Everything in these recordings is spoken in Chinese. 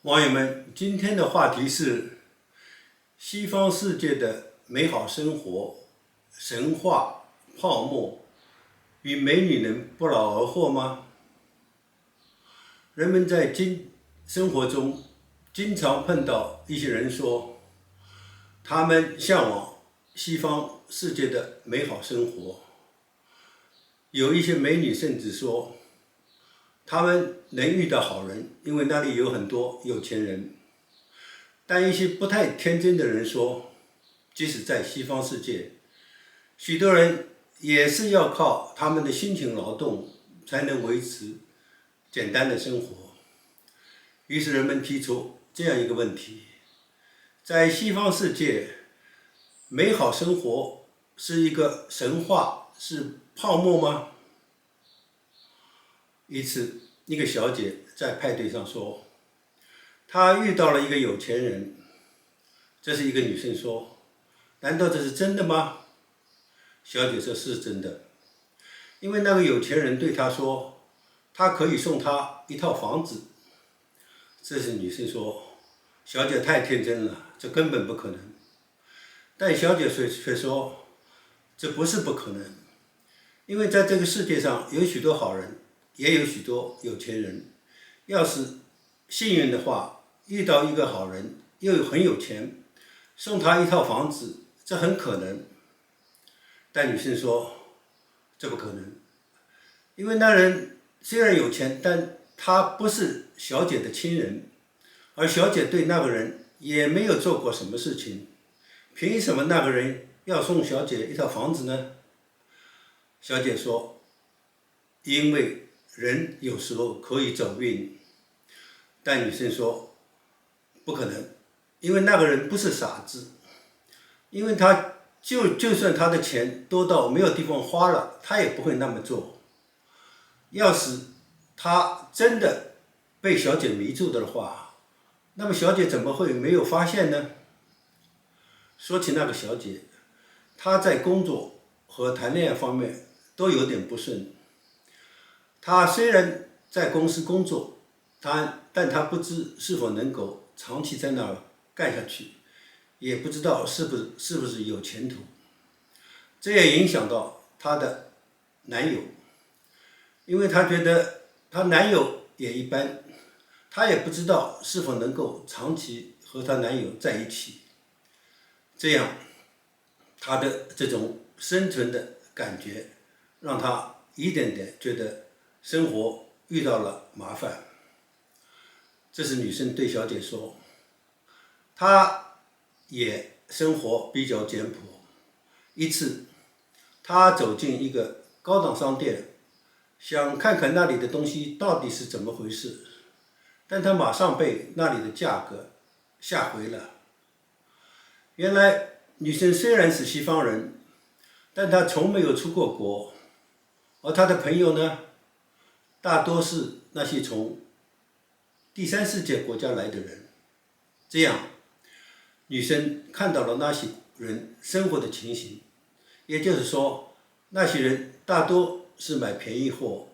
网友们，今天的话题是西方世界的美好生活、神话、泡沫与美女能不劳而获吗？人们在生活中经常碰到一些人说，他们向往西方世界的美好生活，有一些美女甚至说，他们能遇到好人，因为那里有很多有钱人。但一些不太天真的人说，即使在西方世界，许多人也是要靠他们的辛勤劳动才能维持简单的生活。于是人们提出这样一个问题：在西方世界，美好生活是一个神话，是泡沫吗？一次，一个小姐在派对上说，她遇到了一个有钱人。这是一个女生说，难道这是真的吗？小姐说是真的，因为那个有钱人对她说，他可以送她一套房子。这是女生说，小姐太天真了，这根本不可能。但小姐却说，这不是不可能，因为在这个世界上有许多好人，也有许多有钱人。要是幸运的话，遇到一个好人，又很有钱，送他一套房子，这很可能。但女生说，这不可能，因为那人虽然有钱，但他不是小姐的亲人，而小姐对那个人也没有做过什么事情，凭什么那个人要送小姐一套房子呢？小姐说，因为人有时候可以走运。但女生说，不可能，因为那个人不是傻子，因为他就算他的钱多到没有地方花了，他也不会那么做。要是他真的被小姐迷住的话，那么小姐怎么会没有发现呢？说起那个小姐，她在工作和谈恋爱方面都有点不顺。她虽然在公司工作，但她不知是否能够长期在那儿干下去，也不知道是不是有前途。这也影响到她的男友，因为她觉得她男友也一般，她也不知道是否能够长期和她男友在一起。这样，她的这种生存的感觉，让她一点点觉得生活遇到了麻烦。这是女生对小姐说，她也生活比较简朴。一次，她走进一个高档商店，想看看那里的东西到底是怎么回事，但她马上被那里的价格吓回了。原来，女生虽然是西方人，但她从没有出过国，而她的朋友呢，大多是那些从第三世界国家来的人。这样，女生看到了那些人生活的情形，也就是说，那些人大多是买便宜货、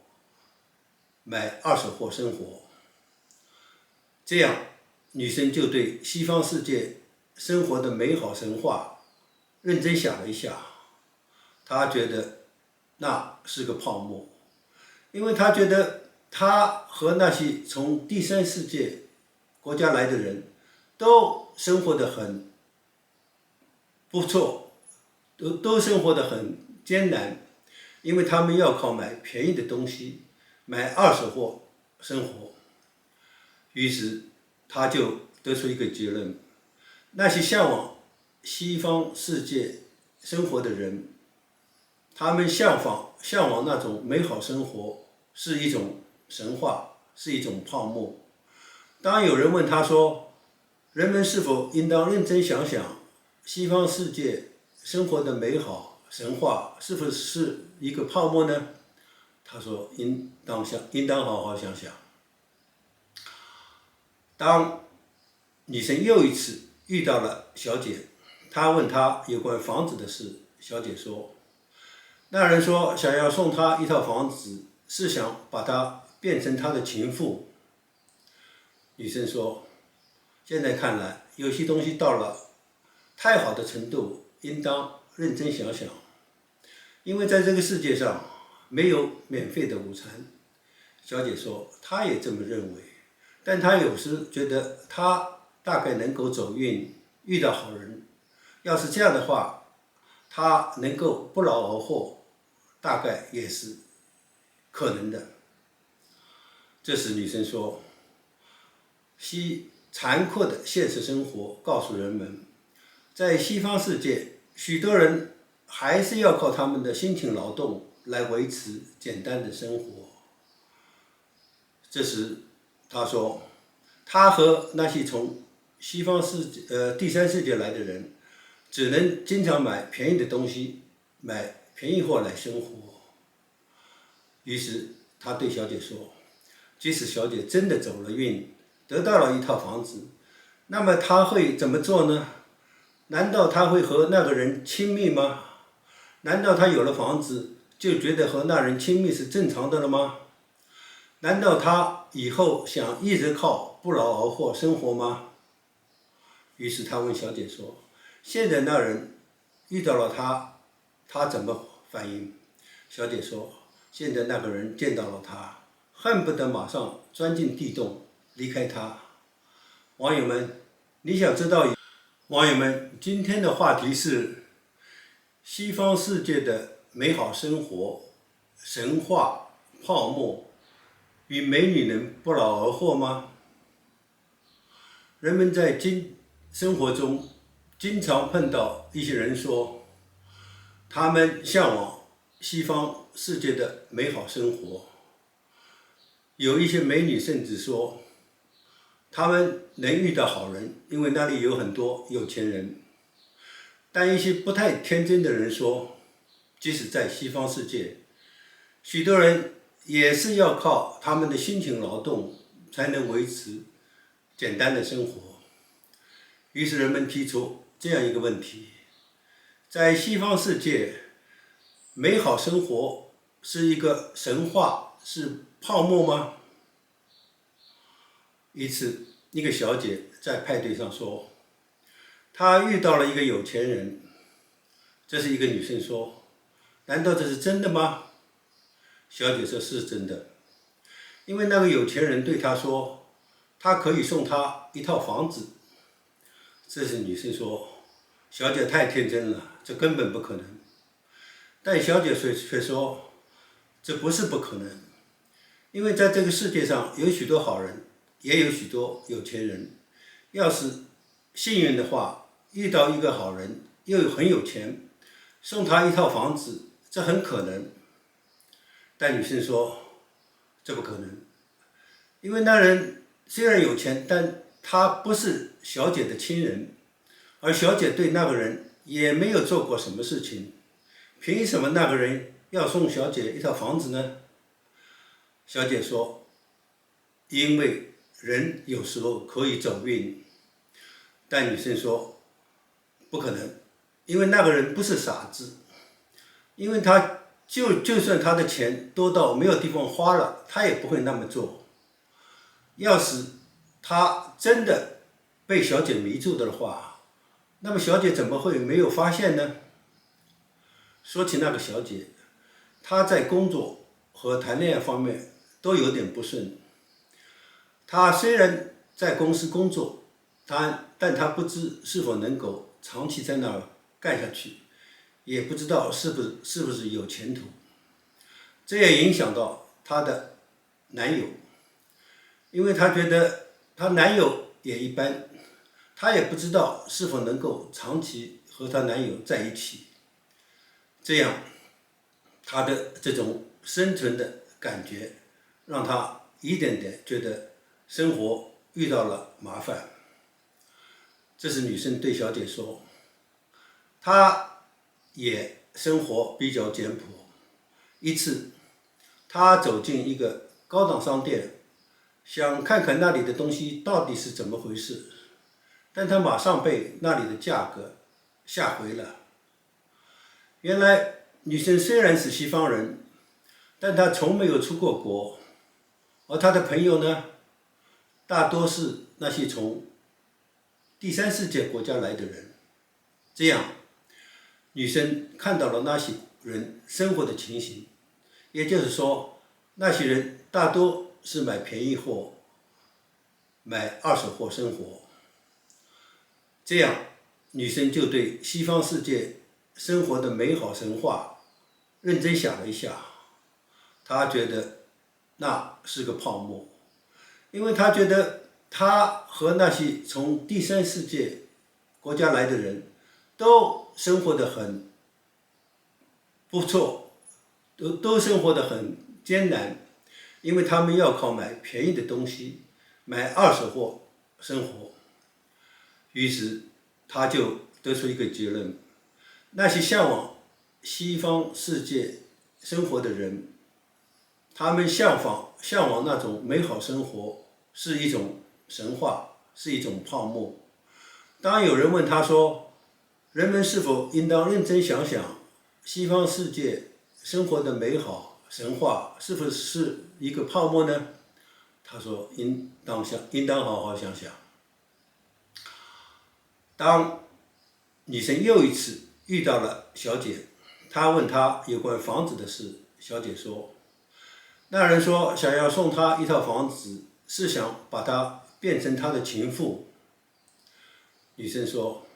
买二手货生活。这样，女生就对西方世界生活的美好神话认真想了一下，她觉得那是个泡沫，因为她觉得她和那些从第三世界国家来的人都生活得很不错，都生活得很艰难，因为他们要靠买便宜的东西，买二手货生活。于是他就得出一个结论：那些向往西方世界生活的人，他们向往那种美好生活是一种神话，是一种泡沫。当有人问他说，人们是否应当认真想想西方世界生活的美好神话是否是一个泡沫呢？他说应当好好想想。当女生又一次遇到了小姐，她问她有关房子的事，小姐说，那人说想要送她一套房子，是想把她变成他的情妇。女生说，现在看来，有些东西到了太好的程度，应当认真想想，因为在这个世界上没有免费的午餐。小姐说，她也这么认为，但她有时觉得她大概能够走运，遇到好人。要是这样的话，她能够不劳而获，大概也是可能的。这时女生说，残酷的现实生活告诉人们，在西方世界，许多人还是要靠他们的辛勤劳动来维持简单的生活。这时他说，他和那些从西方第三世界来的人，只能经常买便宜的东西，买便宜货来生活。于是他对小姐说，即使小姐真的走了运，得到了一套房子，那么他会怎么做呢？难道他会和那个人亲密吗？难道他有了房子就觉得和那人亲密是正常的了吗？难道他以后想一直靠不劳而获生活吗？于是他问小姐说，现在那人遇到了他，他怎么反应？小姐说，现在那个人见到了他，恨不得马上钻进地洞离开他。网友们，你想知道？网友们，今天的话题是西方世界的美好生活、神话、泡沫与美女能不劳而获吗？人们在生活中经常碰到一些人说，他们向往西方世界的美好生活。有一些美女甚至说，他们能遇到好人，因为那里有很多有钱人。但一些不太天真的人说，即使在西方世界，许多人也是要靠他们的辛勤劳动才能维持简单的生活。于是人们提出这样一个问题，在西方世界，美好生活是一个神话，是泡沫吗？一次，一个小姐在派对上说，她遇到了一个有钱人。这是一个女生说，难道这是真的吗？小姐说，是真的，因为那个有钱人对她说，他可以送她一套房子。这是女生说，小姐太天真了，这根本不可能。但小姐却说，这不是不可能，因为在这个世界上有许多好人，也有许多有钱人。要是幸运的话，遇到一个好人，又很有钱，送他一套房子，这很可能。但女生说，这不可能，因为那人虽然有钱，但他不是小姐的亲人，而小姐对那个人也没有做过什么事情，凭什么那个人要送小姐一套房子呢？小姐说，因为人有时候可以走运。但女生说，不可能，因为那个人不是傻子，因为他就算他的钱多到没有地方花了，他也不会那么做。要是他真的被小姐迷住的话，那么小姐怎么会没有发现呢？说起那个小姐，她在工作和谈恋爱方面都有点不顺。她虽然在公司工作，但她不知是否能够长期在那儿干下去，也不知道是不是有前途。这也影响到她的男友，因为她觉得她男友也一般，她也不知道是否能够长期和她男友在一起。这样，她的这种生存的感觉，让她一点点觉得生活遇到了麻烦。这是女生对小姐说，她也生活比较简朴。一次，她走进一个高档商店，想看看那里的东西到底是怎么回事，但她马上被那里的价格吓回了。原来女生虽然是西方人，但她从没有出过国，而她的朋友呢，大多是那些从第三世界国家来的人。这样，女生看到了那些人生活的情形，也就是说，那些人大多是买便宜货、买二手货生活。这样，女生就对西方世界生活的美好神话认真想了一下，她觉得那是个泡沫，因为她觉得她和那些从第三世界国家来的人都生活得很不错，都生活得很艰难，因为他们要靠买便宜的东西，买二手货生活。于是他就得出一个结论：那些向往西方世界生活的人，他们向往那种美好生活是一种神话，是一种泡沫。当有人问他说，人们是否应当认真想想西方世界生活的美好神话是否是一个泡沫呢？他说应当好好想想。当女生又一次遇到了小姐，她问她有关房子的事，小姐说，那人说想要送她一套房子，是想把她变成他的情妇。女生说，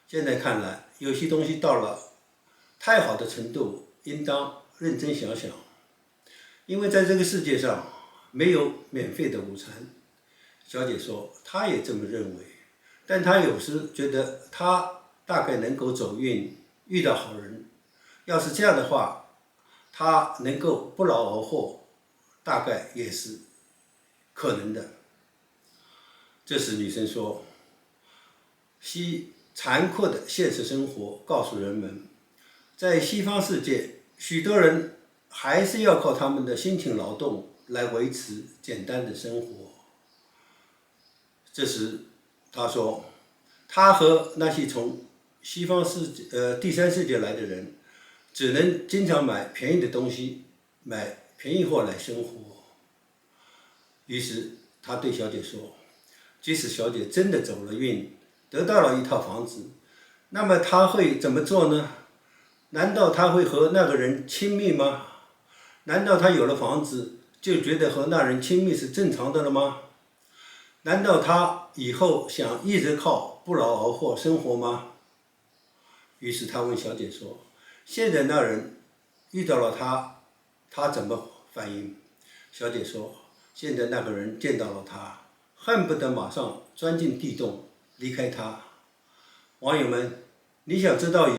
现在看来有些东西到了太好的程度，应当认真想想，因为在这个世界上没有免费的午餐。小姐说她也这么认为，但她有时觉得她大概能够走运，遇到好人。要是这样的话，她能够不劳而获，大概也是可能的。这时女生说，残酷的现实生活告诉人们，在西方世界，许多人还是要靠他们的辛勤劳动来维持简单的生活。这时他说，他和那些从西方第三世界来的人，只能经常买便宜的东西，买便宜货来生活。于是他对小姐说，即使小姐真的走了运，得到了一套房子，那么他会怎么做呢？难道他会和那个人亲密吗？难道他有了房子就觉得和那人亲密是正常的了吗？难道他以后想一直靠不劳而获生活吗？于是他问小姐说，现在那人遇到了他怎么反应？小姐说，现在那个人见到了他，恨不得马上钻进地洞离开他。网友们，你想知道